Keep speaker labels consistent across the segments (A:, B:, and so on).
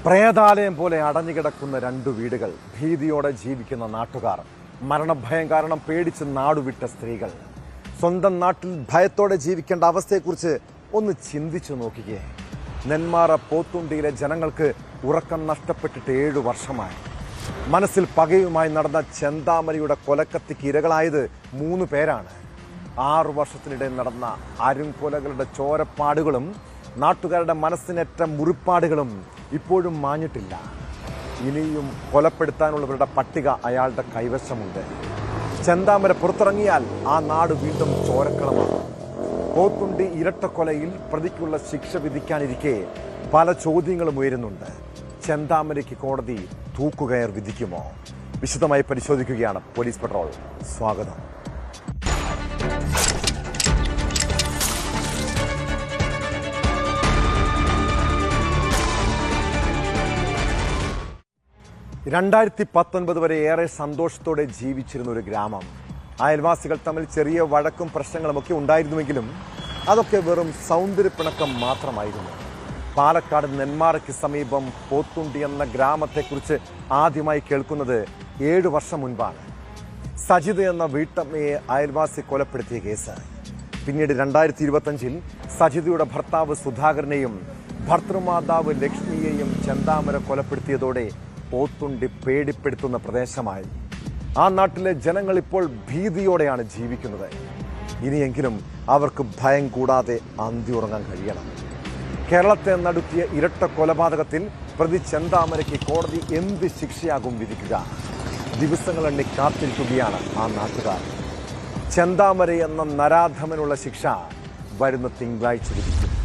A: പ്രേതാലയം പോലെ അടഞ്ഞുകിടക്കുന്ന രണ്ടു വീടുകൾ, ഭീതിയോടെ ജീവിക്കുന്ന നാട്ടുകാർ, മരണഭയം കാരണം പേടിച്ച് നാടുവിട്ട സ്ത്രീകൾ. സ്വന്തം നാട്ടിൽ ഭയത്തോടെ ജീവിക്കേണ്ട അവസ്ഥയെക്കുറിച്ച് ഒന്ന് ചിന്തിച്ചു നോക്കിക്കേ. നെന്മാറ പോത്തുണ്ടിയിലെ ജനങ്ങൾക്ക് ഉറക്കം നഷ്ടപ്പെട്ടിട്ട് 7 വർഷമായി. മനസ്സിൽ പകയുമായി നടന്ന ചെന്താമരയുടെ കൊലക്കത്തിക്ക് ഇരകളായത് 3 പേരാണ്. 6 വർഷത്തിനിടെ നടന്ന അരുംകൊലകളുടെ ചോരപ്പാടുകളും നാട്ടുകാരുടെ മനസ്സിനേറ്റ മുറിപ്പാടുകളും ഇപ്പോഴും മാഞ്ഞിട്ടില്ല. ഇനിയും കൊലപ്പെടുത്താനുള്ളവരുടെ പട്ടിക അയാളുടെ കൈവശമുണ്ട്. ചെന്താമര പുറത്തിറങ്ങിയാൽ ആ നാട് വീണ്ടും ചോരക്കളമാണ്. പോത്തുണ്ടി ഇരട്ടക്കൊലയിൽ പ്രതിക്കുള്ള ശിക്ഷ വിധിക്കാനിരിക്കെ പല ചോദ്യങ്ങളും ഉയരുന്നുണ്ട്. ചെന്താമരയ്ക്ക് കോടതി തൂക്കുകയർ വിധിക്കുമോ? വിശദമായി പരിശോധിക്കുകയാണ് പോലീസ് പെട്രോൾ. സ്വാഗതം. രണ്ടായിരത്തി 19 വരെ ഏറെ സന്തോഷത്തോടെ ജീവിച്ചിരുന്ന ഒരു ഗ്രാമം. അയൽവാസികൾ തമ്മിൽ ചെറിയ വഴക്കും പ്രശ്നങ്ങളുമൊക്കെ ഉണ്ടായിരുന്നുവെങ്കിലും അതൊക്കെ വെറും സൗന്ദര്യപ്പിണക്കം മാത്രമായിരുന്നു. പാലക്കാട് നെന്മാറയ്ക്ക് സമീപം പോത്തുണ്ടി എന്ന ഗ്രാമത്തെക്കുറിച്ച് ആദ്യമായി കേൾക്കുന്നത് 7 വർഷം മുൻപാണ്. സജിത എന്ന വീട്ടമ്മയെ അയൽവാസി കൊലപ്പെടുത്തിയ കേസ്. പിന്നീട് 2025 സജിതയുടെ ഭർത്താവ് സുധാകരനെയും ഭർത്തൃമാതാവ് ലക്ഷ്മിയെയും ചെന്താമര കൊലപ്പെടുത്തിയതോടെ പോത്തുണ്ടി പേടിപ്പെടുത്തുന്ന പ്രദേശമായി. ആ നാട്ടിലെ ജനങ്ങൾ ഇപ്പോൾ ഭീതിയോടെയാണ് ജീവിക്കുന്നത്. ഇനിയെങ്കിലും അവർക്ക് ഭയം കൂടാതെ അന്തിയുറങ്ങാൻ കഴിയണം. കേരളത്തെ നടുക്കിയ ഇരട്ട കൊലപാതകത്തിൽ പ്രതി ചെന്താമരയ്ക്ക് കോടതി എന്ത് ശിക്ഷയാകും വിധിക്കുക? ദിവസങ്ങളെണ്ണി കാത്തിരിക്കുകയാണ് ആ നാട്ടുകാർ. ചെന്താമര എന്ന നരാധമനുള്ള ശിക്ഷ വരുന്ന തിങ്കളാഴ്ച വിധിക്കും.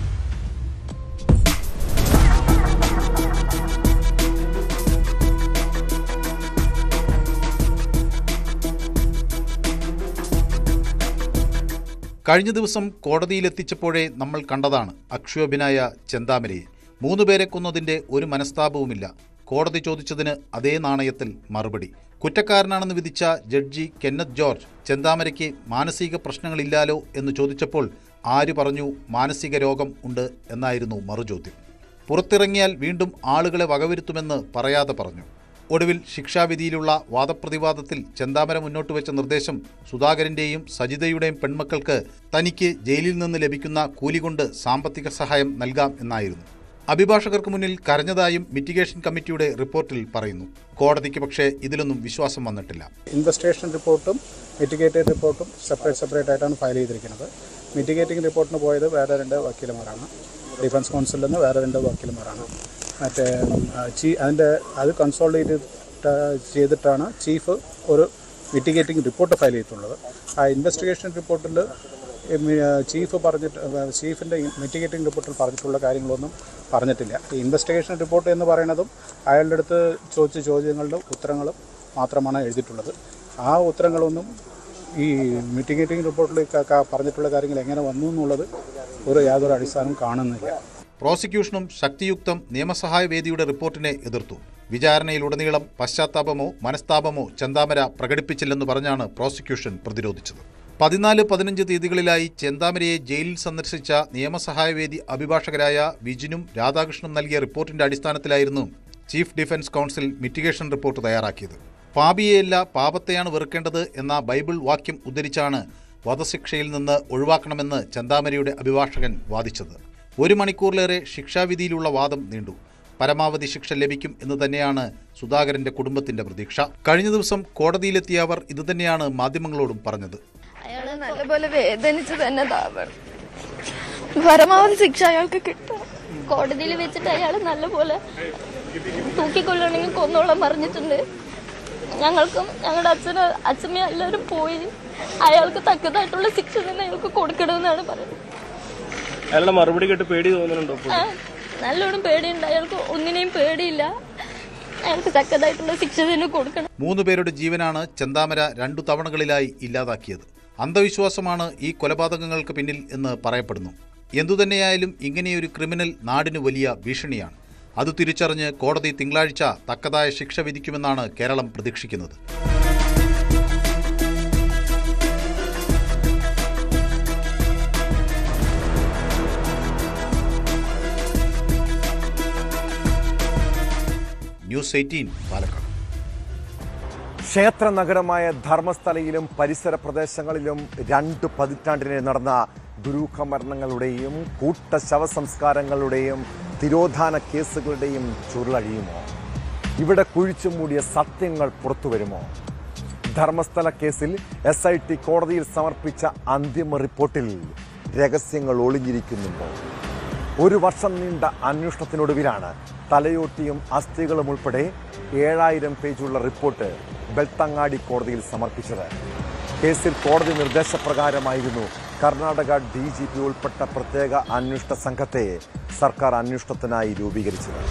B: കഴിഞ്ഞ ദിവസം കോടതിയിലെത്തിച്ചപ്പോഴേ നമ്മൾ കണ്ടതാണ് അക്ഷോഭ്യനായ ചെന്താമരയെ. 3 പേരെ കൊന്നതിൻ്റെ ഒരു മനസ്താപവുമില്ല. കോടതി ചോദിച്ചതിന് അതേ നാണയത്തിൽ മറുപടി. കുറ്റക്കാരനാണെന്ന് വിധിച്ച ജഡ്ജി കെന്നത്ത് ജോർജ് ചെന്താമരയ്ക്ക് മാനസിക പ്രശ്നങ്ങളില്ലാലോ എന്ന് ചോദിച്ചപ്പോൾ ആര് പറഞ്ഞു മാനസിക രോഗം ഉണ്ട് എന്നായിരുന്നു മറുചോദ്യം. പുറത്തിറങ്ങിയാൽ വീണ്ടും ആളുകളെ വകവരുത്തുമെന്ന് പറയാതെ പറഞ്ഞു. ഒടുവിൽ ശിക്ഷാവിധിയിലുള്ള വാദപ്രതിവാദത്തിൽ ചെന്താമര മുന്നോട്ട് വെച്ച നിർദ്ദേശം സുധാകരൻ്റെയും സജിതയുടെയും പെൺമക്കൾക്ക് തനിക്ക് ജയിലിൽ നിന്ന് ലഭിക്കുന്ന കൂലി കൊണ്ട് സാമ്പത്തിക സഹായം നൽകാം എന്നായിരുന്നു. അഭിഭാഷകർക്ക് മുന്നിൽ കരഞ്ഞതായും മിറ്റിഗേഷൻ കമ്മിറ്റിയുടെ റിപ്പോർട്ടിൽ പറയുന്നു. കോടതിക്ക് പക്ഷേ ഇതിലൊന്നും വിശ്വാസം വന്നിട്ടില്ല.
C: ഇൻവെസ്റ്റിഗേഷൻ റിപ്പോർട്ടും മിറ്റിഗേറ്റഡ് റിപ്പോർട്ടും സെപ്പറേറ്റ് ആയിട്ടാണ് ഫയൽ ചെയ്തിരിക്കുന്നത്. മിറ്റിഗേറ്റിംഗ് റിപ്പോർട്ടിന് പോയത് വേറെ 2 വക്കീലന്മാരാണ്. ഡിഫൻസ് കൗൺസിലിൽ നിന്ന് വേറെ 2 വക്കീലന്മാരാണ്. മറ്റേ അത് കൺസോളിഡേറ്റ് ചെയ്തിട്ടാണ് ചീഫ് ഒരു മിറ്റിഗേറ്റിംഗ് റിപ്പോർട്ട് ഫയൽ ചെയ്തിട്ടുള്ളത്. ആ ഇൻവെസ്റ്റിഗേഷൻ റിപ്പോർട്ടിൽ ചീഫിൻ്റെ മിറ്റിഗേറ്റിംഗ് റിപ്പോർട്ടിൽ പറഞ്ഞിട്ടുള്ള കാര്യങ്ങളൊന്നും പറഞ്ഞിട്ടില്ല. ഈ ഇൻവെസ്റ്റിഗേഷൻ റിപ്പോർട്ട് എന്ന് പറയുന്നതും അയാളുടെ അടുത്ത് ചോദിച്ച ചോദ്യങ്ങളുടെ ഉത്തരങ്ങളും മാത്രമാണ് എഴുതിയിട്ടുള്ളത്. ആ ഉത്തരങ്ങളൊന്നും ഈ മിറ്റിഗേറ്റിംഗ് റിപ്പോർട്ടിൽ പറഞ്ഞിട്ടുള്ള കാര്യങ്ങൾ എങ്ങനെ വന്നു എന്നുള്ളത് യാതൊരു അടിസ്ഥാനം കാണുന്നില്ല.
B: പ്രോസിക്യൂഷനും ശക്തിയുക്തം നിയമസഹായ വേദിയുടെ റിപ്പോർട്ടിനെ എതിർത്തു. വിചാരണയിലുടനീളം പശ്ചാത്താപമോ മനസ്താപമോ ചെന്താമര പ്രകടിപ്പിച്ചില്ലെന്ന് പറഞ്ഞാണ് പ്രോസിക്യൂഷൻ പ്രതിരോധിച്ചത്. 14-15 തീയതികളിലായി ചെന്താമരയെ ജയിലിൽ സന്ദർശിച്ച നിയമസഹായ വേദി അഭിഭാഷകരായ വിജിനും രാധാകൃഷ്ണനും നൽകിയ റിപ്പോർട്ടിന്റെ അടിസ്ഥാനത്തിലായിരുന്നു chief defence council mitigation report തയ്യാറാക്കിയത്. പാപിയെയല്ല പാപത്തെയാണ് വെറുക്കേണ്ടത് എന്ന ബൈബിൾ വാക്യം ഉദ്ധരിച്ചാണ് വധശിക്ഷയിൽ നിന്ന് ഒഴിവാക്കണമെന്ന് ചെന്താമരയുടെ അഭിഭാഷകൻ വാദിച്ചത്. 1 മണിക്കൂറിലേറെ ശിക്ഷാവിധിയിലുള്ള വാദം നീണ്ടു. പരമാവധി ശിക്ഷ ലഭിക്കും എന്ന് തന്നെയാണ് സുധാകരന്റെ കുടുംബത്തിന്റെ പ്രതീക്ഷ. കഴിഞ്ഞ ദിവസം കോടതിയിലെത്തിയ അവർ ഇതുതന്നെയാണ് മാധ്യമങ്ങളോടും പറഞ്ഞത്.
D: അയാള് നല്ലപോലെ വേദനിച്ച് തന്നെ പരമാവധി ശിക്ഷ അയാൾക്ക് കിട്ടും. കോടതിയിൽ വെച്ചിട്ട് അയാൾ നല്ലപോലെ തൂക്കിക്കൊല്ലണമെങ്കിൽ കൊന്നോളം പറഞ്ഞിട്ടുണ്ട്. ഞങ്ങൾക്കും ഞങ്ങളുടെ അച്ഛനും എല്ലാവരും പോയി അയാൾക്ക് തക്കതായിട്ടുള്ള ശിക്ഷ തന്നെ അയാൾക്ക് കൊടുക്കണമെന്നാണ് പറയുന്നത്.
E: അയാളുടെ മറുപടി കേട്ട് പേടി തോന്നുന്നുണ്ടോ?
D: നല്ലോണം പേടിയുണ്ട്. അയാൾക്ക് ഒന്നിനെയും പേടിയില്ല. അയാൾക്ക് തക്കതായിട്ടുള്ള ശിക്ഷ തന്നെ കൊടുക്കണം.
B: 3 പേരുടെ ജീവനാണ് ചെന്താമര 2 തവണകളിലായി ഇല്ലാതാക്കിയത്. അന്ധവിശ്വാസമാണ് ഈ കൊലപാതകങ്ങൾക്ക് പിന്നിൽ എന്ന് പറയപ്പെടുന്നു. എന്തുതന്നെയായാലും ഇങ്ങനെയൊരു ക്രിമിനൽ നാടിന് വലിയ ഭീഷണിയാണ്. അത് തിരിച്ചറിഞ്ഞ് കോടതി തിങ്കളാഴ്ച തക്കതായ ശിക്ഷ വിധിക്കുമെന്നാണ് കേരളം പ്രതീക്ഷിക്കുന്നത്. ന്യൂസ് 18 പാലക്കാട്.
A: ക്ഷേത്ര നഗരമായ ധർമ്മസ്ഥലയിലും പരിസര പ്രദേശങ്ങളിലും 2 പതിറ്റാണ്ടിനെ നടന്ന ദുരൂഹമരണങ്ങളുടെയും കൂട്ട ശവസംസ്കാരങ്ങളുടെയും തിരോധാന കേസുകളുടെയും ചുരുളഴിയുമോ? ഇവിടെ കുഴിച്ചു മൂടിയ സത്യങ്ങൾ പുറത്തുവരുമോ? ധർമ്മസ്ഥല കേസിൽ SIT കോടതിയിൽ സമർപ്പിച്ച അന്തിമ റിപ്പോർട്ടിൽ രഹസ്യങ്ങൾ ഒളിഞ്ഞിരിക്കുന്നുണ്ടോ? 1 വർഷം നീണ്ട അന്വേഷണത്തിനൊടുവിലാണ് തലയോട്ടിയും അസ്ഥികളും ഉൾപ്പെടെ 7000 പേജുള്ള റിപ്പോർട്ട് ബെൽത്തങ്ങാടി കോടതിയിൽ സമർപ്പിച്ചത്. കേസിൽ കോടതി നിർദ്ദേശപ്രകാരമായിരുന്നു കർണാടക DGP ഉൾപ്പെട്ട പ്രത്യേക അന്വേഷണ സംഘത്തെ സർക്കാർ അന്വേഷണത്തിനായി രൂപീകരിച്ചത്.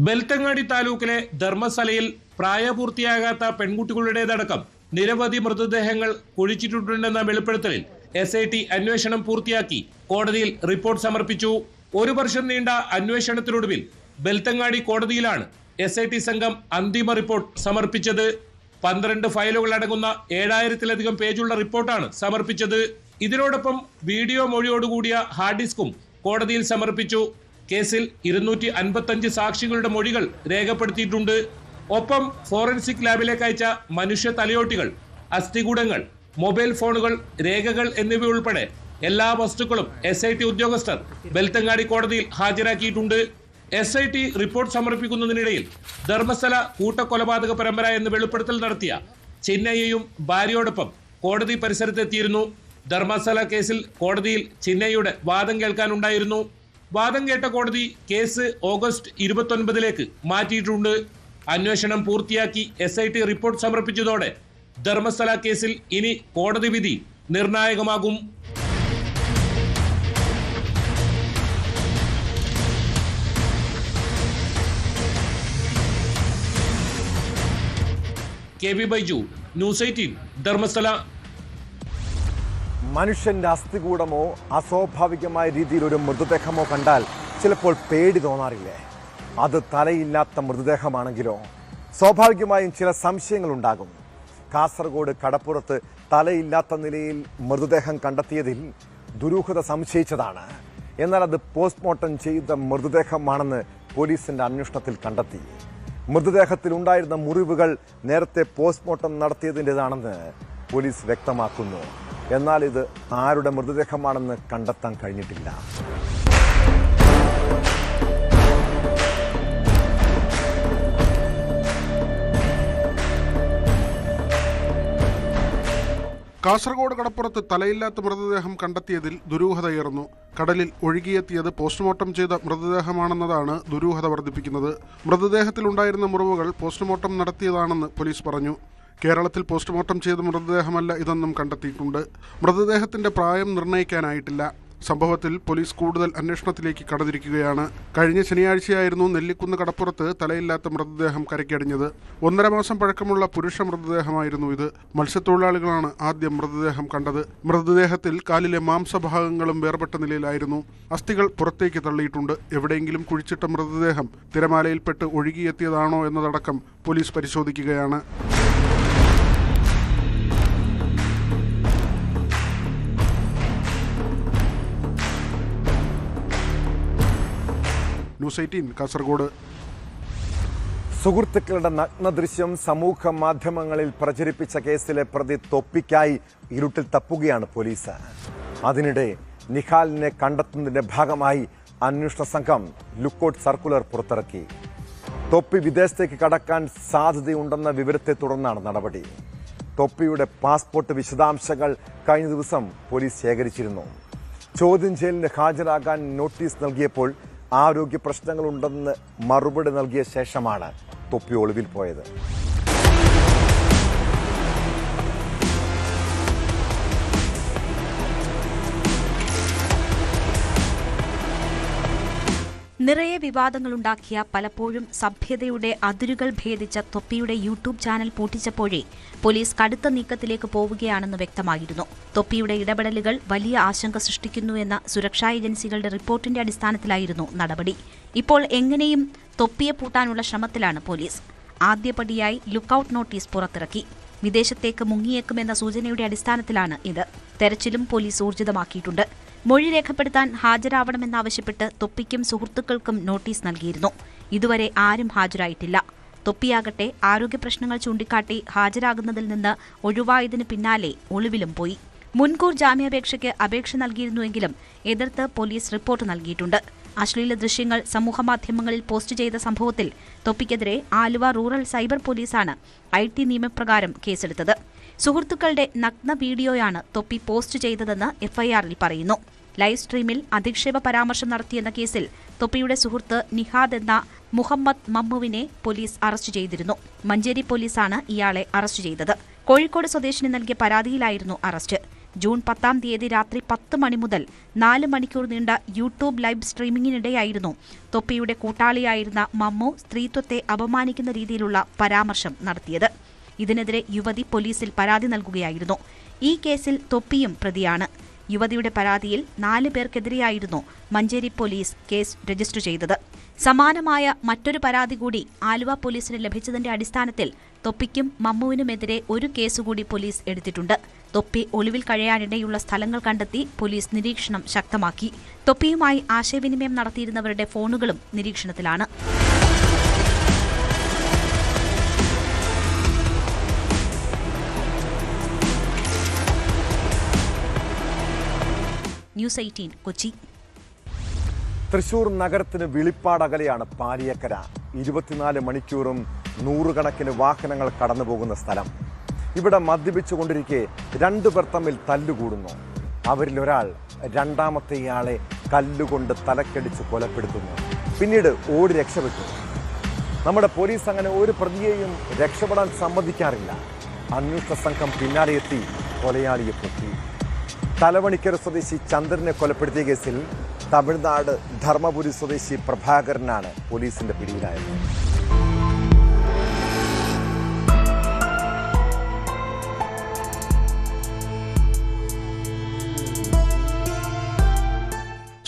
F: ബെൽത്തങ്ങാടി താലൂക്കിലെ ധർമ്മസ്ഥലയിൽ പ്രായപൂർത്തിയാകാത്ത പെൺകുട്ടികളുടേതടക്കം നിരവധി മൃതദേഹങ്ങൾ കുഴിച്ചിട്ടുണ്ടെന്ന വെളിപ്പെടുത്തലിൽ SIT അന്വേഷണം പൂർത്തിയാക്കി കോടതിയിൽ റിപ്പോർട്ട് സമർപ്പിച്ചു. 1 വർഷം നീണ്ട അന്വേഷണത്തിനൊടുവിൽ ബെൽത്തങ്ങാടി കോടതിയിലാണ് SIT സംഘം അന്തിമ റിപ്പോർട്ട് സമർപ്പിച്ചത്. 12 ഫയലുകൾ അടങ്ങുന്ന 7000-ലധികം പേജുള്ള റിപ്പോർട്ടാണ് സമർപ്പിച്ചത്. ഇതിനോടൊപ്പം വീഡിയോ മൊഴിയോടുകൂടിയ ഹാർഡ് ഡിസ്കും കോടതിയിൽ സമർപ്പിച്ചു. കേസിൽ 255 സാക്ഷികളുടെ മൊഴികൾ രേഖപ്പെടുത്തിയിട്ടുണ്ട്. ഒപ്പം ഫോറൻസിക് ലാബിലേക്ക് അയച്ച മനുഷ്യ തലയോട്ടികൾ, അസ്ഥികൂടങ്ങൾ, മൊബൈൽ ഫോണുകൾ, രേഖകൾ എന്നിവയുൾപ്പെടെ എല്ലാ വസ്തുക്കളും SIT ഉദ്യോഗസ്ഥർ ബെൽത്തങ്ങാടി കോടതിയിൽ ഹാജരാക്കിയിട്ടുണ്ട്. SIT റിപ്പോർട്ട് സമർപ്പിക്കുന്നതിനിടയിൽ ധർമ്മസ്ഥല കൂട്ടക്കൊലപാതക പരമ്പര എന്ന് വെളിപ്പെടുത്തൽ നടത്തിയ ചിന്നയ്യയും ഭാര്യയോടൊപ്പം കോടതി പരിസരത്തെത്തിയിരുന്നു. ധർമ്മസ്ഥല കേസിൽ കോടതിയിൽ ചിന്നയ്യയുടെ വാദം കേൾക്കാനുണ്ടായിരുന്നു. വാദം കേട്ട കോടതി കേസ് ഓഗസ്റ്റ് 29 മാറ്റിയിട്ടുണ്ട്. അന്വേഷണം പൂർത്തിയാക്കി SIT റിപ്പോർട്ട് സമർപ്പിച്ചതോടെ ധർമ്മസ്ഥല കേസിൽ ഇനി കോടതി വിധി നിർണായകമാകും. KB Baiju, news 18, Dharmasthala.
A: മനുഷ്യന്റെ അസ്ഥികൂടമോ അസ്വാഭാവികമായ രീതിയിൽ ഒരു മൃതദേഹമോ കണ്ടാൽ ചിലപ്പോൾ പേടി തോന്നാറില്ലേ? അത് തലയില്ലാത്ത മൃതദേഹമാണെങ്കിലോ സ്വാഭാവികമായും ചില സംശയങ്ങൾ ഉണ്ടാകും. കാസർഗോഡ് കടപ്പുറത്ത് തലയില്ലാത്ത നിലയിൽ മൃതദേഹം കണ്ടെത്തിയതിൽ ദുരൂഹത സംശയിച്ചതാണ്. എന്നാൽ അത് പോസ്റ്റ്മോർട്ടം ചെയ്ത മൃതദേഹമാണെന്ന് പോലീസിന്റെ അന്വേഷണത്തിൽ കണ്ടെത്തി. മൃതദേഹത്തിൽ ഉണ്ടായിരുന്ന മുറിവുകൾ നേരത്തെ പോസ്റ്റ്മോർട്ടം നടത്തിയതിൻ്റെതാണെന്ന് പോലീസ് വ്യക്തമാക്കുന്നു. എന്നാൽ ഇത് ആരുടെ മൃതദേഹമാണെന്ന് കണ്ടെത്താൻ കഴിഞ്ഞിട്ടില്ല.
G: കാസർഗോഡ് കടപ്പുറത്ത് തലയില്ലാത്ത മൃതദേഹം കണ്ടെത്തിയതിൽ ദുരൂഹതയേറുന്നു. കടലിൽ ഒഴുകിയെത്തിയത് പോസ്റ്റ്മോർട്ടം ചെയ്ത മൃതദേഹമാണെന്നതാണ് ദുരൂഹത വർദ്ധിപ്പിക്കുന്നത്. മൃതദേഹത്തിലുണ്ടായിരുന്ന മുറിവുകൾ പോസ്റ്റ്മോർട്ടം നടത്തിയതാണെന്ന് പോലീസ് പറഞ്ഞു. കേരളത്തിൽ പോസ്റ്റ്മോർട്ടം ചെയ്ത മൃതദേഹമല്ല ഇതെന്നും കണ്ടെത്തിയിട്ടുണ്ട്. മൃതദേഹത്തിന്റെ പ്രായം നിർണ്ണയിക്കാനായിട്ടില്ല. സംഭവത്തിൽ പോലീസ് കൂടുതൽ അന്വേഷണത്തിലേക്ക് കടന്നിരിക്കുകയാണ്. കഴിഞ്ഞ ശനിയാഴ്ചയായിരുന്നു നെല്ലിക്കുന്ന് കടപ്പുറത്ത് തലയില്ലാത്ത മൃതദേഹം കരയ്ക്കടിഞ്ഞത്. 1.5 മാസം പഴക്കമുള്ള പുരുഷ മൃതദേഹമായിരുന്നു ഇത്. മത്സ്യത്തൊഴിലാളികളാണ് ആദ്യം മൃതദേഹം കണ്ടത്. മൃതദേഹത്തിൽ കാലിലെ മാംസഭാഗങ്ങളും വേർപെട്ട നിലയിലായിരുന്നു. അസ്ഥികൾ പുറത്തേക്ക് തള്ളിയിട്ടുണ്ട്. എവിടെയെങ്കിലും കുഴിച്ചിട്ട മൃതദേഹം തിരമാലയിൽപ്പെട്ട് ഒഴുകിയെത്തിയതാണോ എന്നതടക്കം പോലീസ് പരിശോധിക്കുകയാണ്. ന്യൂസ് 18 കാസർഗോഡ്.
A: സുഹൃത്തുക്കളുടെ നഗ്നദൃശ്യം സമൂഹ മാധ്യമങ്ങളിൽ പ്രചരിപ്പിച്ച കേസിലെ പ്രതി തൊപ്പിക്കായി ഇരുട്ടിൽ തപ്പുകയാണ് പോലീസ്. അതിനിടെ നിഹാലിനെ കണ്ടെത്തുന്നതിന്റെ ഭാഗമായി അന്വേഷണ സംഘം ലുക്കൌട്ട് സർക്കുലർ പുറത്തിറക്കി. തൊപ്പി വിദേശത്തേക്ക് കടക്കാൻ സാധ്യതയുണ്ടെന്ന വിവരത്തെ തുടർന്നാണ് നടപടി. തൊപ്പിയുടെ പാസ്പോർട്ട് വിശദാംശങ്ങൾ കഴിഞ്ഞ ദിവസം പോലീസ് ശേഖരിച്ചിരുന്നു. ചോദ്യം ചെയ്യലിന് ഹാജരാകാൻ നോട്ടീസ് നൽകിയപ്പോൾ ആരോഗ്യ പ്രശ്നങ്ങളുണ്ടെന്ന് മറുപടി നൽകിയ ശേഷമാണ് തൊപ്പി ഒളിവിൽ പോയത്.
H: നിറയെ വിവാദങ്ങളുണ്ടാക്കിയ, പലപ്പോഴും സഭ്യതയുടെ അതിരുകൾ ഭേദിച്ച തൊപ്പിയുടെ യൂട്യൂബ് ചാനൽ പൂട്ടിച്ചപ്പോഴേ പോലീസ് കടുത്ത നീക്കത്തിലേക്ക് പോവുകയാണെന്ന് വ്യക്തമായിരുന്നു. തൊപ്പിയുടെ ഇടപെടലുകൾ വലിയ ആശങ്ക സൃഷ്ടിക്കുന്നുവെന്ന സുരക്ഷാ ഏജൻസികളുടെ റിപ്പോർട്ടിന്റെ അടിസ്ഥാനത്തിലായിരുന്നു നടപടി. ഇപ്പോൾ എങ്ങനെയും തൊപ്പിയെ പൂട്ടാനുള്ള ശ്രമത്തിലാണ് പോലീസ്. ആദ്യപടിയായി ലുക്കൌട്ട് നോട്ടീസ് പുറത്തിറക്കി. വിദേശത്തേക്ക് മുങ്ങിയേക്കുമെന്ന സൂചനയുടെ അടിസ്ഥാനത്തിലാണ് ഇത്. തെരച്ചിലും പോലീസ് ഊർജിതമാക്കിയിട്ടുണ്ട്. മൊഴി രേഖപ്പെടുത്താൻ ഹാജരാവണമെന്നാവശ്യപ്പെട്ട് തൊപ്പിക്കും സുഹൃത്തുക്കൾക്കും നോട്ടീസ് നൽകിയിരുന്നു. ഇതുവരെ ആരും ഹാജരായിട്ടില്ല. തൊപ്പിയാകട്ടെ ആരോഗ്യപ്രശ്നങ്ങൾ ചൂണ്ടിക്കാട്ടി ഹാജരാകുന്നതിൽ നിന്ന് ഒഴിവായതിനു പിന്നാലെ ഒളിവിലും പോയി. മുൻകൂർ ജാമ്യാപേക്ഷയ്ക്ക് അപേക്ഷ നൽകിയിരുന്നുവെങ്കിലും എതിർത്ത് പോലീസ് റിപ്പോർട്ട് നൽകിയിട്ടുണ്ട്. അശ്ലീല ദൃശ്യങ്ങൾ സമൂഹമാധ്യമങ്ങളിൽ പോസ്റ്റ് ചെയ്ത സംഭവത്തിൽ തൊപ്പിക്കെതിരെ ആലുവ റൂറൽ സൈബർ പോലീസാണ് IT നിയമപ്രകാരം കേസെടുത്തത്. സുഹൃത്തുക്കളുടെ നഗ്ന വീഡിയോയാണ് തൊപ്പി പോസ്റ്റ് ചെയ്തതെന്ന് FIR-ൽ പറയുന്നു. ലൈവ് സ്ട്രീമിൽ അധിക്ഷേപ പരാമർശം നടത്തിയെന്ന കേസിൽ തൊപ്പിയുടെ സുഹൃത്ത് നിഹാദ് എന്ന മുഹമ്മദ് മമ്മുവിനെ പോലീസ് അറസ്റ്റ് ചെയ്തിരുന്നു. മഞ്ചേരി പോലീസാണ് ഇയാളെ അറസ്റ്റ് ചെയ്തത്. കോഴിക്കോട് സ്വദേശിനി നൽകിയ പരാതിയിലായിരുന്നു അറസ്റ്റ്. ജൂൺ 10-ാം തീയതി രാത്രി 10 മണി മുതൽ 4 മണിക്കൂർ നീണ്ട യൂട്യൂബ് ലൈവ് സ്ട്രീമിംഗിനിടെയായിരുന്നു തൊപ്പിയുടെ കൂട്ടാളിയായിരുന്ന മമ്മു സ്ത്രീത്വത്തെ അപമാനിക്കുന്ന രീതിയിലുള്ള പരാമർശം നടത്തിയത്. ഇതിനെതിരെ യുവതി പോലീസിൽ പരാതി നൽകുകയായിരുന്നു. ഈ കേസിൽ തൊപ്പിയും പ്രതിയാണ്. യുവതിയുടെ പരാതിയിൽ 4 പേർക്കെതിരെയായിരുന്നു മഞ്ചേരി പോലീസ് കേസ് രജിസ്റ്റർ ചെയ്തത്. സമാനമായ മറ്റൊരു പരാതി കൂടി ആലുവ പോലീസിന് ലഭിച്ചതിന്റെ അടിസ്ഥാനത്തിൽ തൊപ്പിക്കും മമ്മുവിനുമെതിരെ ഒരു കേസുകൂടി പോലീസ് എടുത്തിട്ടുണ്ട്. തൊപ്പി ഒളിവിൽ കഴിയാനിടയുള്ള സ്ഥലങ്ങൾ കണ്ടെത്തി പോലീസ് നിരീക്ഷണം ശക്തമാക്കി. തൊപ്പിയുമായി ആശയവിനിമയം നടത്തിയിരുന്നവരുടെ ഫോണുകളും നിരീക്ഷണത്തിലാണ്. ന്യൂസ് 18 കൊച്ചി.
A: തൃശൂർ നഗരത്തിന് വിളിപ്പാടകലെയാണ് പാലിയക്കര. 24 മണിക്കൂറും നൂറുകണക്കിന് വാഹനങ്ങൾ കടന്നുപോകുന്ന സ്ഥലം. ഇവിടെ മദ്യപിച്ചുകൊണ്ടിരിക്കെ 2 പേർ തമ്മിൽ തല്ലുകൂടുന്നു. അവരിലൊരാൾ രണ്ടാമത്തെയാളെ കല്ലുകൊണ്ട് തലക്കടിച്ച് കൊലപ്പെടുത്തുന്നു. പിന്നീട് ഓടി രക്ഷപ്പെട്ടു. നമ്മുടെ പോലീസ് അങ്ങനെ ഒരു പ്രതിയെയും രക്ഷപ്പെടാൻ സമ്മതിക്കാറില്ല. അന്വേഷണ സംഘം പിന്നാലെ എത്തി കൊലയാളിയെ പൊക്കി. തലവണിക്കര സ്വദേശി ചന്ദ്രനെ കൊലപ്പെടുത്തിയ കേസിൽ തമിഴ്നാട് ധർമ്മപുരി സ്വദേശി പ്രഭാകരനാണ് പോലീസിന്റെ പിടിയിലായത്.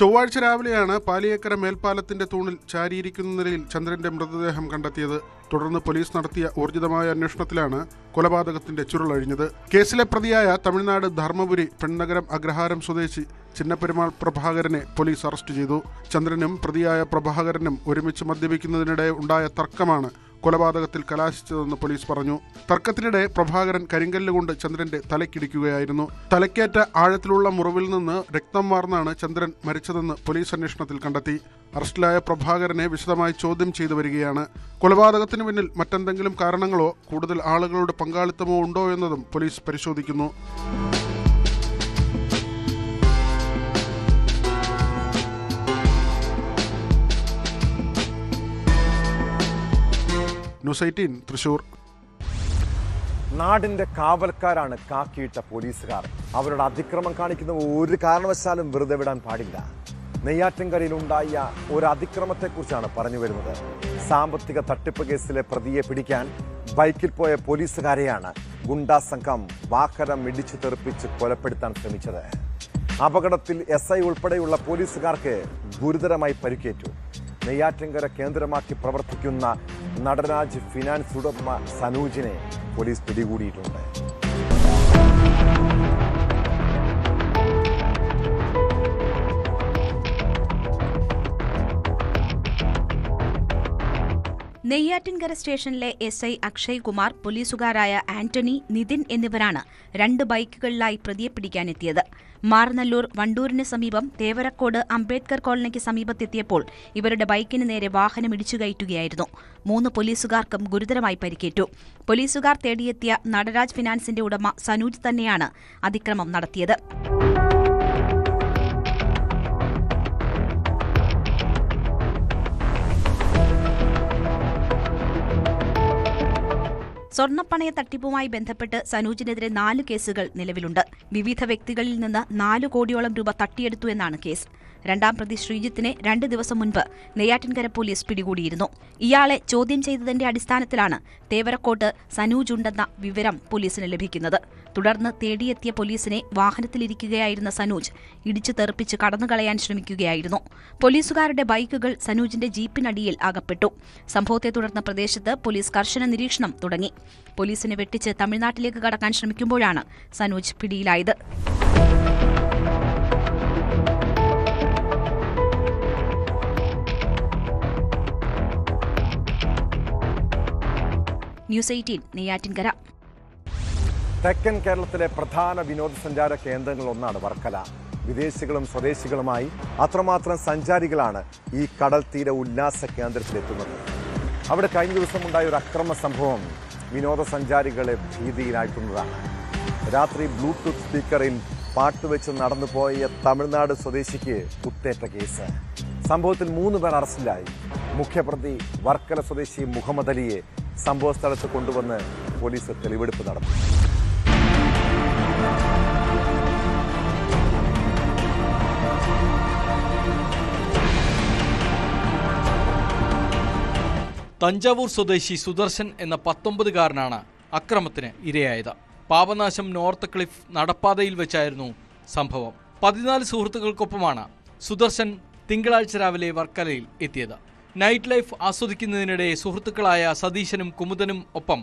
G: ചൊവ്വാഴ്ച രാവിലെയാണ് പാലിയേക്കര മേൽപ്പാലത്തിന്റെ തൂണിൽ ചാരിയിരിക്കുന്ന നിലയിൽ ചന്ദ്രന്റെ മൃതദേഹം കണ്ടെത്തിയത്. തുടർന്ന് പോലീസ് നടത്തിയ ഊർജിതമായ അന്വേഷണത്തിലാണ് കൊലപാതകത്തിന്റെ ചുരുളഴിഞ്ഞത്. കേസിലെ പ്രതിയായ തമിഴ്നാട് ധർമ്മപുരി പെണ്ണകരം അഗ്രഹാരം സ്വദേശി ചിന്നപ്പെരുമാൾ പ്രഭാകരനെ പോലീസ് അറസ്റ്റ് ചെയ്തു. ചന്ദ്രനും പ്രതിയായ പ്രഭാകരനും ഒരുമിച്ച് മദ്യപിക്കുന്നതിനിടെ ഉണ്ടായ തർക്കമാണ് കൊലപാതകത്തിൽ കലാശിച്ചതെന്ന് പോലീസ് പറഞ്ഞു. തർക്കത്തിനിടെ പ്രഭാകരൻ കരിങ്കല്ലുകൊണ്ട് ചന്ദ്രന്റെ തലയ്ക്കിടിക്കുകയായിരുന്നു. തലയ്ക്കേറ്റ ആഴത്തിലുള്ള മുറിവിൽ നിന്ന് രക്തം വാർന്നാണ് ചന്ദ്രൻ മരിച്ചതെന്ന് പോലീസ് അന്വേഷണത്തിൽ കണ്ടെത്തി. അറസ്റ്റിലായ പ്രഭാകരനെ വിശദമായി ചോദ്യം ചെയ്തു വരികയാണ്. കൊലപാതകത്തിന് പിന്നിൽ മറ്റെന്തെങ്കിലും കാരണങ്ങളോ കൂടുതൽ ആളുകളുടെ പങ്കാളിത്തമോ ഉണ്ടോ എന്നതും പോലീസ് പരിശോധിക്കുന്നു. ന്യൂസ് 18 തൃശൂർ.
A: നാടിന്റെ കാവൽക്കാരാണ് കാക്കിയിട്ട പോലീസുകാർ. അവരുടെ അതിക്രമം കാണിക്കുന്ന ഒരു കാരണവശാലും വെറുതെ വിടാൻ പാടില്ല. നെയ്യാറ്റിൻകരയിലുണ്ടായ ഒരു അതിക്രമത്തെക്കുറിച്ചാണ് പറഞ്ഞു വരുന്നത്. സാമ്പത്തിക തട്ടിപ്പ് കേസിലെ പ്രതിയെ പിടിക്കാൻ ബൈക്കിൽ പോയ പോലീസുകാരെയാണ് ഗുണ്ടാ സംഘം വാഹനം ഇടിച്ചു തെറിപ്പിച്ച് കൊലപ്പെടുത്താൻ ശ്രമിച്ചത്. അപകടത്തിൽ SI ഉൾപ്പെടെയുള്ള പോലീസുകാർക്ക് ഗുരുതരമായി പരിക്കേറ്റു. നെയ്യാറ്റിൻകര കേന്ദ്രമാക്കി പ്രവർത്തിക്കുന്ന നടരാജ് ഫിനാൻസ് ഉടമ സനൂജിനെ പോലീസ് പിടികൂടിയിട്ടുണ്ട്.
H: നെയ്യാറ്റിൻകര സ്റ്റേഷനിലെ SI അക്ഷയ് കുമാർ, പോലീസുകാരായ ആന്റണി, നിതിൻ എന്നിവരാണ് 2 ബൈക്കുകളിലായി പ്രതിയെ പിടിക്കാനെത്തിയത്. മാറനല്ലൂർ വണ്ടൂരിന് സമീപം തേവരക്കോട് അംബേദ്കർ കോളനിക്ക് സമീപത്തെത്തിയപ്പോൾ ഇവരുടെ ബൈക്കിന് നേരെ വാഹനം ഇടിച്ചു കയറ്റുകയായിരുന്നു. 3 പോലീസുകാർക്കും ഗുരുതരമായി പരിക്കേറ്റു. പോലീസുകാർ തേടിയെത്തിയ നടരാജ് ഫിനാൻസിന്റെ ഉടമ സനൂജ് തന്നെയാണ് അതിക്രമം നടത്തിയത്. സ്വർണ്ണപ്പണയ തട്ടിപ്പുമായി ബന്ധപ്പെട്ട് സനൂജിനെതിരെ 4 കേസുകൾ നിലവിലുണ്ട്. വിവിധ വ്യക്തികളിൽ നിന്ന് 4 കോടിയോളം രൂപ തട്ടിയെടുത്തു എന്നാണ് കേസ്. 2ാം പ്രതി ശ്രീജിത്തിനെ 2 ദിവസം മുൻപ് നെയ്യാറ്റിൻകര പോലീസ് പിടികൂടിയിരുന്നു. ഇയാളെ ചോദ്യം ചെയ്തതിന്റെ അടിസ്ഥാനത്തിലാണ് തേവരക്കോട്ട് സനൂജ് ഉണ്ടെന്ന വിവരം പോലീസിന് ലഭിക്കുന്നത്. തുടർന്ന് തേടിയെത്തിയ പോലീസിനെ വാഹനത്തിലിരിക്കുകയായിരുന്ന സനൂജ് ഇടിച്ചു തെറിപ്പിച്ച് കടന്നുകളയാൻ ശ്രമിക്കുകയായിരുന്നു. പോലീസുകാരുടെ ബൈക്കുകൾ സനൂജിന്റെ ജീപ്പിനടിയിൽ അകപ്പെട്ടു. സംഭവത്തെ തുടർന്ന് പ്രദേശത്ത് പോലീസ് കർശന നിരീക്ഷണം തുടങ്ങി. പോലീസിനെ വെട്ടിച്ച് തമിഴ്നാട്ടിലേക്ക് കടക്കാൻ ശ്രമിക്കുമ്പോഴാണ് സനോജ് പിടിയിലായത്. ന്യൂസ് 18 നെയ്യാറ്റിൻകര.
A: തെക്കൻ കേരളത്തിലെ പ്രധാന വിനോദസഞ്ചാര കേന്ദ്രങ്ങളിലൊന്നാണ് വർക്കല. വിദേശികളും സ്വദേശികളുമായി അത്രമാത്രം സഞ്ചാരികളാണ് ഈ കടൽ തീര ഉല്ലാസ കേന്ദ്രത്തിലെത്തുന്നത്. അവിടെ കഴിഞ്ഞ ദിവസമുണ്ടായ ഒരു അക്രമ സംഭവം വിനോദസഞ്ചാരികളെ ഭീതിയിലാക്കുന്നതാണ്. രാത്രി ബ്ലൂടൂത്ത് സ്പീക്കറിൽ പാട്ടുവെച്ച് നടന്നുപോയ തമിഴ്നാട് സ്വദേശിക്ക് കുത്തേറ്റ കേസ്. സംഭവത്തിൽ 3 പേർ അറസ്റ്റിലായി. മുഖ്യപ്രതി വർക്കല സ്വദേശി മുഹമ്മദ് അലിയെ സംഭവസ്ഥലത്ത് കൊണ്ടുവന്ന് പോലീസ് തെളിവെടുപ്പ് നടത്തി.
I: തഞ്ചാവൂർ സ്വദേശി സുദർശൻ എന്ന 19-കാരനാണ് അക്രമത്തിന് ഇരയായത്. പാപനാശം നോർത്ത് ക്ലിഫ് നടപ്പാതയിൽ വെച്ചായിരുന്നു സംഭവം. 14 സുഹൃത്തുക്കൾക്കൊപ്പമാണ് സുദർശൻ തിങ്കളാഴ്ച രാവിലെ വർക്കലയിൽ എത്തിയത്. നൈറ്റ് ലൈഫ് ആസ്വദിക്കുന്നതിനിടെ സുഹൃത്തുക്കളായ സതീശനും കുമുദനും ഒപ്പം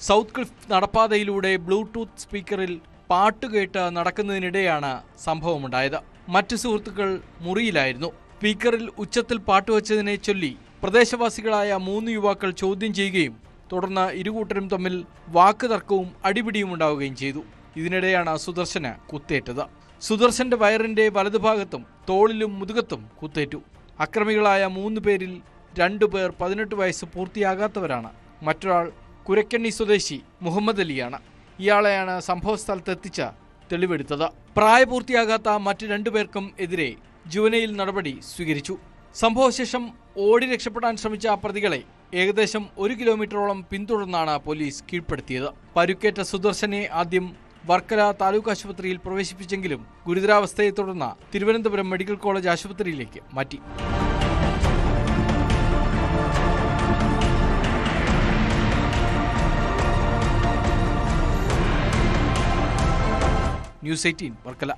I: സൗത്ത് ക്ലിഫ് നടപ്പാതയിലൂടെ ബ്ലൂടൂത്ത് സ്പീക്കറിൽ പാട്ടുകേട്ട് നടക്കുന്നതിനിടെയാണ് സംഭവമുണ്ടായത്. മറ്റു സുഹൃത്തുക്കൾ മുറിയിലായിരുന്നു. സ്പീക്കറിൽ ഉച്ചത്തിൽ പാട്ടുവച്ചതിനെ ചൊല്ലി പ്രദേശവാസികളായ 3 യുവാക്കൾ ചോദ്യം ചെയ്യുകയും തുടർന്ന് ഇരുകൂട്ടരും തമ്മിൽ വാക്കുതർക്കവും അടിപിടിയും ഉണ്ടാവുകയും ചെയ്തു. ഇതിനിടെയാണ് സുദർശന് കുത്തേറ്റത്. സുദർശന്റെ വയറിന്റെ വലതുഭാഗത്തും തോളിലും മുതുകത്തും കുത്തേറ്റു. അക്രമികളായ 3 പേരിൽ 2 പേർ 18 വയസ്സ് പൂർത്തിയാകാത്തവരാണ്. മറ്റൊരാൾ കുരക്കണ്ണി സ്വദേശി മുഹമ്മദ് അലിയാണ്. ഇയാളെയാണ് സംഭവസ്ഥലത്തെത്തിച്ച തെളിവെടുത്തത്. പ്രായപൂർത്തിയാകാത്ത മറ്റ് 2 പേർക്കും എതിരെ ജുവനൈൽ നടപടി സ്വീകരിച്ചു. സംഭവശേഷം ഓടി രക്ഷപ്പെടാൻ ശ്രമിച്ച പ്രതികളെ ഏകദേശം 1 കിലോമീറ്ററോളം പിന്തുടർന്നാണ് പോലീസ് കീഴ്പ്പെടുത്തിയത്. പരുക്കേറ്റ സുദർശനെ ആദ്യം വർക്കല താലൂക്ക് ആശുപത്രിയിൽ പ്രവേശിപ്പിച്ചെങ്കിലും ഗുരുതരാവസ്ഥയെ തുടർന്ന് തിരുവനന്തപുരം മെഡിക്കൽ കോളേജ് ആശുപത്രിയിലേക്ക് മാറ്റി. ന്യൂസ് 18 വർക്കല.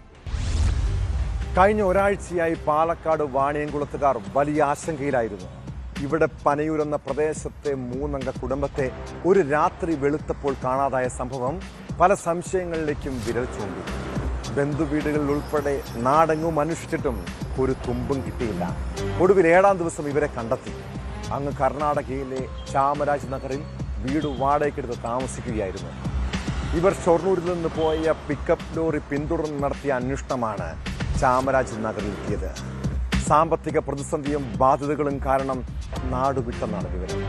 A: കഴിഞ്ഞ ഒരാഴ്ചയായി പാലക്കാട് വാണിയംകുളത്തുകാർ വലിയ ആശങ്കയിലായിരുന്നു. ഇവിടെ പനയൂർ എന്ന പ്രദേശത്തെ 3-അംഗ കുടുംബത്തെ ഒരു രാത്രി വെളുത്തപ്പോൾ കാണാതായ സംഭവം പല സംശയങ്ങളിലേക്കും വിരൽ ചൂണ്ടി. ബന്ധുവീടുകളിൽ ഉൾപ്പെടെ നാടെങ്ങും അന്വേഷിച്ചിട്ടും ഒരു തുമ്പും കിട്ടിയില്ല. ഒടുവിൽ 7-ാം ദിവസം ഇവരെ കണ്ടെത്തി. അങ്ങ് കർണാടകയിലെ ചാമരാജ് നഗറിൽ വീട് വാടകയ്ക്കെടുത്ത് താമസിക്കുകയായിരുന്നു. ഇവർ ഷൊർണൂരിൽ നിന്ന് പോയ പിക്കപ്പ് ലോറി പിന്തുടർന്ന് നടത്തിയ അന്വേഷണമാണ് ചാമരാജ് നഗറിലെത്തിയത്. സാമ്പത്തിക പ്രതിസന്ധിയും ബാധ്യതകളും കാരണം നാടുവിട്ടെന്നാണ് വിവരം.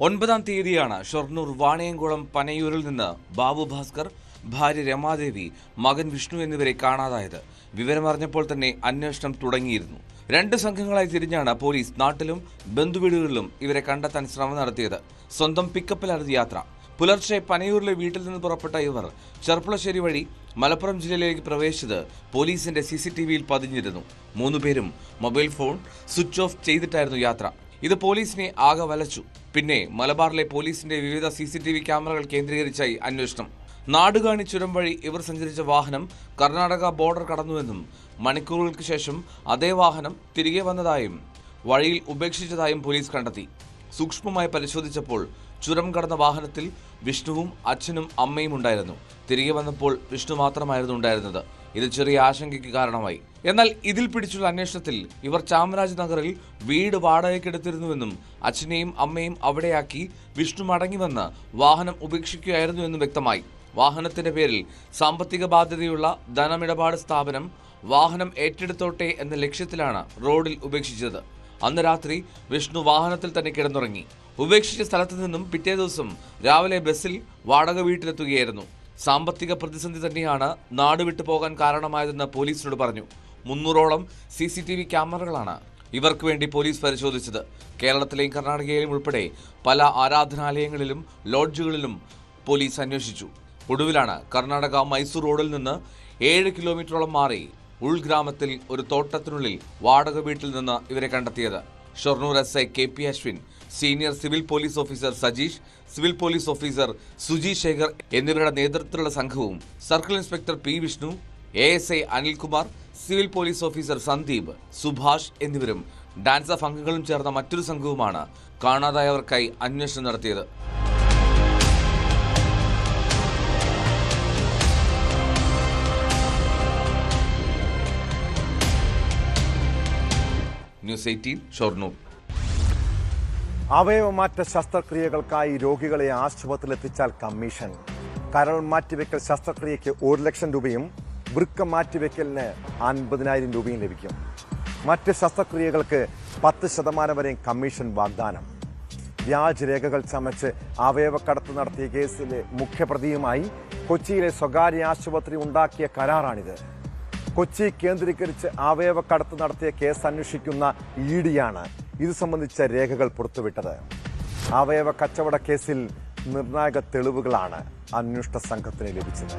J: ഒൻപതാം തീയതിയാണ് ഷൊർണൂർ വാണിയംകുളം പനയൂരിൽ നിന്ന് ബാബു ഭാസ്കർ, ഭാര്യ രമാദേവി, മകൻ വിഷ്ണു എന്നിവരെ കാണാതായത്. വിവരമറിഞ്ഞപ്പോൾ തന്നെ അന്വേഷണം തുടങ്ങിയിരുന്നു. 2 സംഘങ്ങളായി തിരിഞ്ഞാണ് പോലീസ് നാട്ടിലും ബന്ധുവീടുകളിലും ഇവരെ കണ്ടെത്താൻ ശ്രമം നടത്തിയത്. സ്വന്തം പിക്കപ്പിലായിരുന്നു യാത്ര. പുലർച്ചെ പനയൂരിലെ വീട്ടിൽ നിന്ന് പുറപ്പെട്ട ഇവർ ചെർപ്പുളശ്ശേരി വഴി മലപ്പുറം ജില്ലയിലേക്ക് പ്രവേശിച്ചത് പോലീസിന്റെ CCTVയിൽ പതിഞ്ഞിരുന്നു. 3 പേരും മൊബൈൽ ഫോൺ സ്വിച്ച് ഓഫ് ചെയ്തിട്ടായിരുന്നു യാത്ര. ഇത് പോലീസിനെ ആകെ വലച്ചു. പിന്നെ മലബാറിലെ പോലീസിന്റെ വിവിധ CCTV ക്യാമറകൾ കേന്ദ്രീകരിച്ചായി അന്വേഷണം. നാടുകാണി ചുരം വഴി ഇവർ സഞ്ചരിച്ച വാഹനം കർണാടക ബോർഡർ കടന്നുവെന്നും മണിക്കൂറുകൾക്ക് ശേഷം അതേ വാഹനം തിരികെ വന്നതായും വഴിയിൽ ഉപേക്ഷിച്ചതായും പോലീസ് കണ്ടെത്തി. സൂക്ഷ്മമായി പരിശോധിച്ചപ്പോൾ ചുരം കടന്ന വാഹനത്തിൽ വിഷ്ണുവും അച്ഛനും അമ്മയും ഉണ്ടായിരുന്നു. തിരികെ വന്നപ്പോൾ വിഷ്ണു മാത്രമായിരുന്നു ഉണ്ടായിരുന്നത്. ഇത് ചെറിയ ആശങ്കയ്ക്ക് കാരണമായി. എന്നാൽ ഇതിൽ പിടിച്ചുള്ള അന്വേഷണത്തിൽ ഇവർ ചാമരാജ് നഗറിൽ വീട് വാടകയ്ക്കെടുത്തിരുന്നുവെന്നും അച്ഛനെയും അമ്മയും അവിടെയാക്കി വിഷ്ണു മടങ്ങിവന്ന് വാഹനം ഉപേക്ഷിക്കുകയായിരുന്നുവെന്നും വ്യക്തമായി. വാഹനത്തിന്റെ പേരിൽ സാമ്പത്തിക ബാധ്യതയുള്ള ധനമിടപാട് സ്ഥാപനം വാഹനം ഏറ്റെടുത്തോട്ടെ എന്ന ലക്ഷ്യത്തിലാണ് റോഡിൽ ഉപേക്ഷിച്ചത്. അന്ന് രാത്രി വിഷ്ണു വാഹനത്തിൽ തന്നെ കിടന്നുറങ്ങി. ഉപേക്ഷിച്ച സ്ഥലത്തു നിന്നും പിറ്റേ ദിവസം രാവിലെ ബസ്സിൽ വാടക വീട്ടിലെത്തുകയായിരുന്നു. സാമ്പത്തിക പ്രതിസന്ധി തന്നെയാണ് നാടുവിട്ടു പോകാൻ കാരണമായതെന്ന് പോലീസിനോട് പറഞ്ഞു. 300ഓളം CCTV ക്യാമറകളാണ് ഇവർക്ക് വേണ്ടി പോലീസ് പരിശോധിച്ചത്. കേരളത്തിലെയും കർണാടകയിലും ഉൾപ്പെടെ പല ആരാധനാലയങ്ങളിലും ലോഡ്ജുകളിലും പോലീസ് അന്വേഷിച്ചു. ഒടുവിലാണ് കർണാടക മൈസൂർ റോഡിൽ നിന്ന് 7 കിലോമീറ്ററോളം മാറി ഉൾഗ്രാമത്തിൽ ഒരു തോട്ടത്തിനുള്ളിൽ വാടക വീട്ടിൽ നിന്ന് ഇവരെ കണ്ടെത്തിയത്. Shoranur SI KP Ashwin, senior civil police officer Sajeesh, civil police officer Suji Shekhar എന്നിവരുടെ നേതൃത്വത്തിലുള്ള സംഘവും circle inspector P Vishnu, ASI Anilkumar, civil police officer Sandeep, Subhash എന്നിവരും ഡാൻസ് ഓഫ് അംഗങ്ങളും ചേർന്ന മറ്റൊരു സംഘവുമാണ് കാണാതായവർക്കായി അന്വേഷണം നടത്തിയത്. ന്യൂസ് 18 ഷൊർണൂർ.
A: അവയവമാറ്റ ശസ്ത്രക്രിയകൾക്കായി രോഗികളെ ആശുപത്രിയിലെത്തിച്ചാൽ കമ്മീഷൻ. കരൾ മാറ്റിവെക്കൽ ശസ്ത്രക്രിയയ്ക്ക് 1 ലക്ഷം രൂപയും വൃക്ക മാറ്റിവെക്കലിന് 50,000 രൂപയും ലഭിക്കും. മറ്റ് ശസ്ത്രക്രിയകൾക്ക് 10% വരെയും കമ്മീഷൻ വാഗ്ദാനം. വ്യാജരേഖകൾ ചമച്ച് അവയവക്കടത്ത് നടത്തിയ കേസിലെ മുഖ്യപ്രതിയുമായി കൊച്ചിയിലെ സ്വകാര്യ ആശുപത്രി ഉണ്ടാക്കിയ കരാറാണിത്. കൊച്ചി കേന്ദ്രീകരിച്ച് അവയവക്കടത്ത് നടത്തിയ കേസ് അന്വേഷിക്കുന്ന EDയാണ് ഇത് സംബന്ധിച്ച രേഖകൾ പുറത്തുവിട്ടത്. അവയവ കച്ചവട കേസിൽ നിർണായക തെളിവുകളാണ് അന്വേഷണ സംഘത്തിന് ലഭിച്ചത്.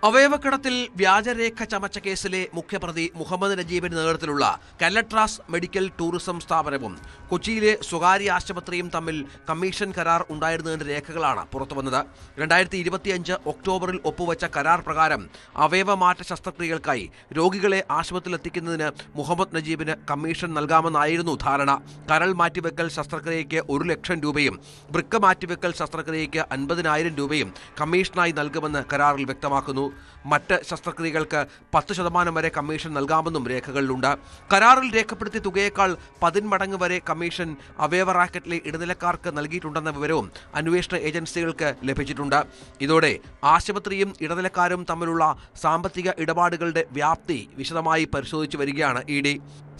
K: അവയവക്കടത്തിൽ വ്യാജരേഖ ചമച്ച കേസിലെ മുഖ്യപ്രതി മുഹമ്മദ് നജീബിന്റെ നേതൃത്വത്തിലുള്ള കല്ലട്രാസ് മെഡിക്കൽ ടൂറിസം സ്ഥാപനവും കൊച്ചിയിലെ സ്വകാര്യ ആശുപത്രിയും തമ്മിൽ കമ്മീഷൻ കരാർ ഉണ്ടായിരുന്നതിന്റെ രേഖകളാണ് പുറത്തുവന്നത്. 2025 ഒക്ടോബറിൽ ഒപ്പുവെച്ച കരാർ പ്രകാരം അവയവമാറ്റ ശസ്ത്രക്രിയകൾക്കായി രോഗികളെ ആശുപത്രിയിലെത്തിക്കുന്നതിന് മുഹമ്മദ് നജീബിന് കമ്മീഷൻ നൽകാമെന്നായിരുന്നു ധാരണ. കരൾ മാറ്റിവെക്കൽ ശസ്ത്രക്രിയയ്ക്ക് 1 ലക്ഷം രൂപയും വൃക്ക മാറ്റിവെക്കൽ ശസ്ത്രക്രിയയ്ക്ക് 50,000 രൂപയും കമ്മീഷനായി നൽകുമെന്ന് കരാറിൽ വ്യക്തമാക്കുന്നു. മറ്റ് ശസ്ത്രക്രിയകൾക്ക് 10% വരെ കമ്മീഷൻ നൽകാമെന്നും രേഖകളിലുണ്ട്. കരാറിൽ രേഖപ്പെടുത്തിയ തുകയേക്കാൾ 10 മടങ്ങ് വരെ കമ്മീഷൻ അവയവ റാക്കറ്റിലെ ഇടനിലക്കാർക്ക് നൽകിയിട്ടുണ്ടെന്ന വിവരവും അന്വേഷണ ഏജൻസികൾക്ക് ലഭിച്ചിട്ടുണ്ട്. ഇതോടെ ആശുപത്രിയും ഇടനിലക്കാരും തമ്മിലുള്ള സാമ്പത്തിക ഇടപാടുകളുടെ വ്യാപ്തി വിശദമായി പരിശോധിച്ചു വരികയാണ് ED.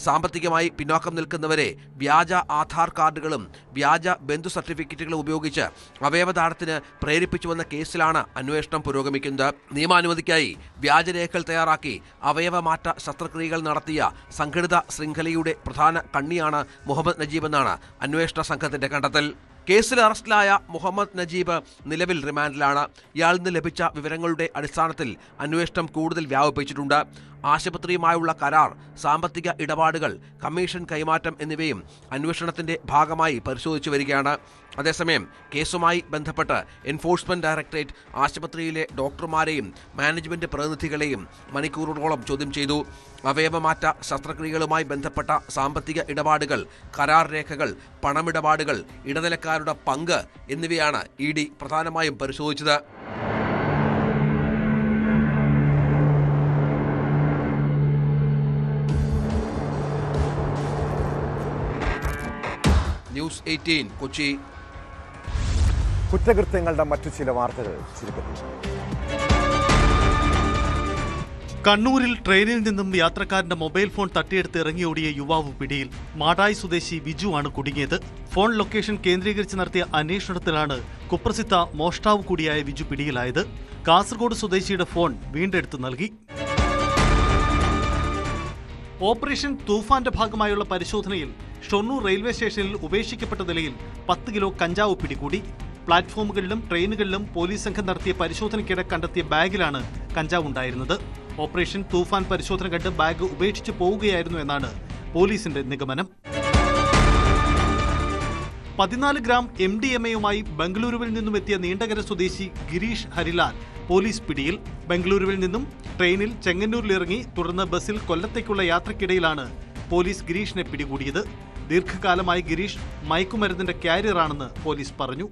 K: സാമ്പത്തികമായി പിന്നോക്കം നിൽക്കുന്നവരെ വ്യാജ ആധാർ കാർഡുകളും വ്യാജ ബന്ധു സർട്ടിഫിക്കറ്റുകളും ഉപയോഗിച്ച് അവയവദാനത്തിന് പ്രേരിപ്പിച്ചുവെന്ന കേസിലാണ് അന്വേഷണം പുരോഗമിക്കുന്നത്. നിയമാനുമതിക്കായി വ്യാജരേഖകൾ തയ്യാറാക്കി അവയവമാറ്റ ശസ്ത്രക്രിയകൾ നടത്തിയ സംഘടിത ശൃംഖലയുടെ പ്രധാന കണ്ണിയാണ് മുഹമ്മദ് നജീബ് എന്നാണ് അന്വേഷണ സംഘത്തിന്റെ കണ്ടെത്തൽ. കേസിൽ അറസ്റ്റിലായ മുഹമ്മദ് നജീബ് നിലവിൽ റിമാൻഡിലാണ്. ഇയാളിൽ നിന്ന് ലഭിച്ച വിവരങ്ങളുടെ അടിസ്ഥാനത്തിൽ അന്വേഷണം കൂടുതൽ വ്യാപിപ്പിച്ചിട്ടുണ്ട്. ആശുപത്രിയുമായുള്ള കരാർ, സാമ്പത്തിക ഇടപാടുകൾ, കമ്മീഷൻ കൈമാറ്റം എന്നിവയും അന്വേഷണത്തിന്റെ ഭാഗമായി പരിശോധിച്ചു വരികയാണ്. അതേസമയം കേസുമായി ബന്ധപ്പെട്ട് എൻഫോഴ്സ്മെന്റ് ഡയറക്ടറേറ്റ് ആശുപത്രിയിലെ ഡോക്ടർമാരെയും മാനേജ്മെന്റ് പ്രതിനിധികളെയും മണിക്കൂറുകളോളം ചോദ്യം ചെയ്തു. അവയവമാറ്റ ശസ്ത്രക്രിയകളുമായി ബന്ധപ്പെട്ട സാമ്പത്തിക ഇടപാടുകൾ, കരാർ രേഖകൾ, പണമിടപാടുകൾ, ഇടനിലക്കാരുടെ പങ്ക് എന്നിവയാണ് ED പ്രധാനമായും പരിശോധിച്ചത്. ന്യൂസ് 18 കൊച്ചി.
A: കുറ്റകൃത്യങ്ങളുടെ മറ്റു ചില വാർത്തകൾ ചുരുക്കത്തിൽ.
L: കണ്ണൂരിൽ ട്രെയിനിൽ നിന്നും യാത്രക്കാരന്റെ മൊബൈൽ ഫോൺ തട്ടിയെടുത്ത് ഇറങ്ങിയോടിയ യുവാവ് പിടിയിൽ. മാടായി സ്വദേശി വിജു ആണ് കുടുങ്ങിയത്. ഫോൺ ലൊക്കേഷൻ കേന്ദ്രീകരിച്ച് നടത്തിയ അന്വേഷണത്തിലാണ് കുപ്രസിദ്ധ മോഷ്ടാവ് കൂടിയായ വിജു പിടിയിലായത്. കാസർഗോഡ് സ്വദേശിയുടെ ഫോൺ വീണ്ടെടുത്ത് നൽകി. ഓപ്പറേഷൻ തൂഫാന്റെ ഭാഗമായുള്ള പരിശോധനയിൽ ഷൊർണൂർ റെയിൽവേ സ്റ്റേഷനിൽ ഉപേക്ഷിക്കപ്പെട്ട നിലയിൽ 10 കിലോ കഞ്ചാവ് പിടികൂടി. പ്ലാറ്റ്ഫോമുകളിലും ട്രെയിനുകളിലും പോലീസ് സംഘം നടത്തിയ പരിശോധനയ്ക്കിടെ കണ്ടെത്തിയ ബാഗിലാണ് കഞ്ചാവ് ഉണ്ടായിരുന്നത്. ഓപ്പറേഷൻ തൂഫാൻ പരിശോധന കണ്ട് ബാഗ് ഉപേക്ഷിച്ച് പോവുകയായിരുന്നു എന്നാണ് പോലീസിന്റെ നിഗമനം. 14 ഗ്രാം MDMA-യുമായി ബംഗളൂരുവിൽ നിന്നും എത്തിയ നീണ്ടകര സ്വദേശി ഗിരീഷ് ഹരിലാൽ പോലീസ് പിടിയിൽ. ബംഗളൂരുവിൽ നിന്നും ട്രെയിനിൽ ചെങ്ങന്നൂരിലിറങ്ങി തുടർന്ന് ബസ്സിൽ കൊല്ലത്തേക്കുള്ള യാത്രക്കിടയിലാണ് പോലീസ് ഗിരീഷിനെ പിടികൂടിയത്. ദീർഘകാലമായി ഗിരീഷ് മയക്കുമരുന്നിന്റെ കാരിയറാണെന്ന് പോലീസ് പറഞ്ഞു.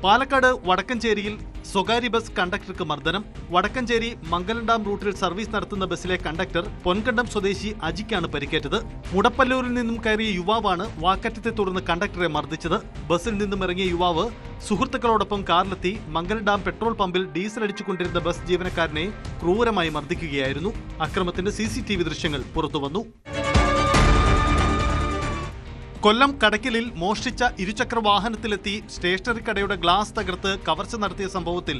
L: പാലക്കാട് വടക്കഞ്ചേരിയിൽ സ്വകാര്യ ബസ് കണ്ടക്ടർക്ക് മർദ്ദനം. വടക്കഞ്ചേരി മംഗലം ഡാം റൂട്ടിൽ സർവീസ് നടത്തുന്ന ബസ്സിലെ കണ്ടക്ടർ പൊൻകണ്ടം സ്വദേശി അജിക്കാണ് പരിക്കേറ്റത്. മുടപ്പല്ലൂരിൽ നിന്നും കയറിയ യുവാവാണ് വാക്കറ്റത്തെ തുടർന്ന് കണ്ടക്ടറെ മർദ്ദിച്ചത്. ബസ്സിൽ നിന്നും ഇറങ്ങിയ യുവാവ് സുഹൃത്തുക്കളോടൊപ്പം കാറിലെത്തി മംഗലം ഡാം പെട്രോൾ പമ്പിൽ ഡീസൽ അടിച്ചുകൊണ്ടിരുന്ന ബസ് ജീവനക്കാരനെ ക്രൂരമായി മർദ്ദിക്കുകയായിരുന്നു. അക്രമത്തിന്റെ CCTV ദൃശ്യങ്ങൾ പുറത്തുവന്നു. കൊല്ലം കടയ്ക്കലിൽ മോഷ്ടിച്ച ഇരുചക്ര വാഹനത്തിലെത്തി സ്റ്റേഷനറി കടയുടെ ഗ്ലാസ് തകർത്ത് കവർച്ച നടത്തിയ സംഭവത്തിൽ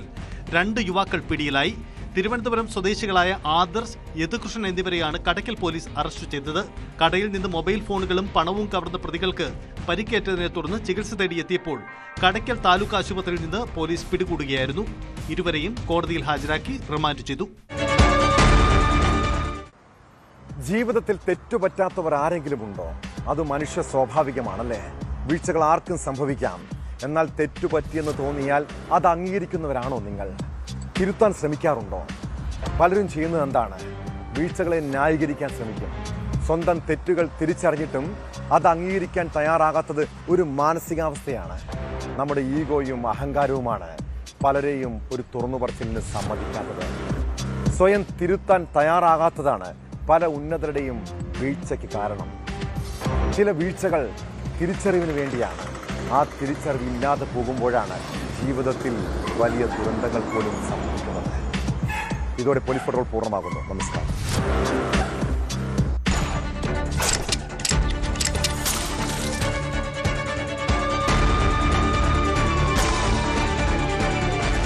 L: 2 യുവാക്കൾ പിടിയിലായി. തിരുവനന്തപുരം സ്വദേശികളായ ആദർശ്, യദുകൃഷ്ണൻ എന്നിവരെയാണ് കടയ്ക്കൽ പോലീസ് അറസ്റ്റ് ചെയ്തത്. കടയിൽ നിന്ന് മൊബൈൽ ഫോണുകളും പണവും കവർന്ന പ്രതികൾക്ക് പരിക്കേറ്റതിനെ തുടർന്ന് ചികിത്സ തേടിയെത്തിയപ്പോൾ കടയ്ക്കൽ താലൂക്ക് ആശുപത്രിയിൽ നിന്ന് പോലീസ് പിടികൂടുകയായിരുന്നു. ഇരുവരെയും കോടതിയിൽ ഹാജരാക്കി റിമാൻഡ് ചെയ്തു.
A: ജീവിതത്തിൽ തെറ്റുപറ്റാത്തവർ ആരെങ്കിലും ഉണ്ടോ? അത് മനുഷ്യ സ്വാഭാവികമാണല്ലേ. വീഴ്ചകൾ ആർക്കും സംഭവിക്കാം. എന്നാൽ തെറ്റുപറ്റിയെന്ന് തോന്നിയാൽ അത് അംഗീകരിക്കുന്നവരാണോ നിങ്ങൾ? തിരുത്താൻ ശ്രമിക്കാറുണ്ടോ? പലരും ചെയ്യുന്നത് എന്താണ്? വീഴ്ചകളെ ന്യായീകരിക്കാൻ ശ്രമിക്കും. സ്വന്തം തെറ്റുകൾ തിരിച്ചറിഞ്ഞിട്ടും അത് അംഗീകരിക്കാൻ തയ്യാറാകാത്തത് ഒരു മാനസികാവസ്ഥയാണ്. നമ്മുടെ ഈഗോയും അഹങ്കാരവുമാണ് പലരെയും ഒരു തുറന്നുപറച്ചിലിന് സമ്മതിക്കാത്തത്. സ്വയം തിരുത്താൻ തയ്യാറാകാത്തതാണ് പല ഉന്നതരുടെയും വീഴ്ചയ്ക്ക് കാരണം. ചില വീഴ്ചകൾ തിരിച്ചറിവിന് വേണ്ടിയാണ്. ആ തിരിച്ചറിവില്ലാതെ പോകുമ്പോഴാണ് ജീവിതത്തിൽ വലിയ ദുരന്തങ്ങൾ പോലും സംഭവിക്കുന്നത്. ഇതോടെ പോലീസ് പട്രോൾ പൂർണ്ണമാകുന്നു. നമസ്കാരം.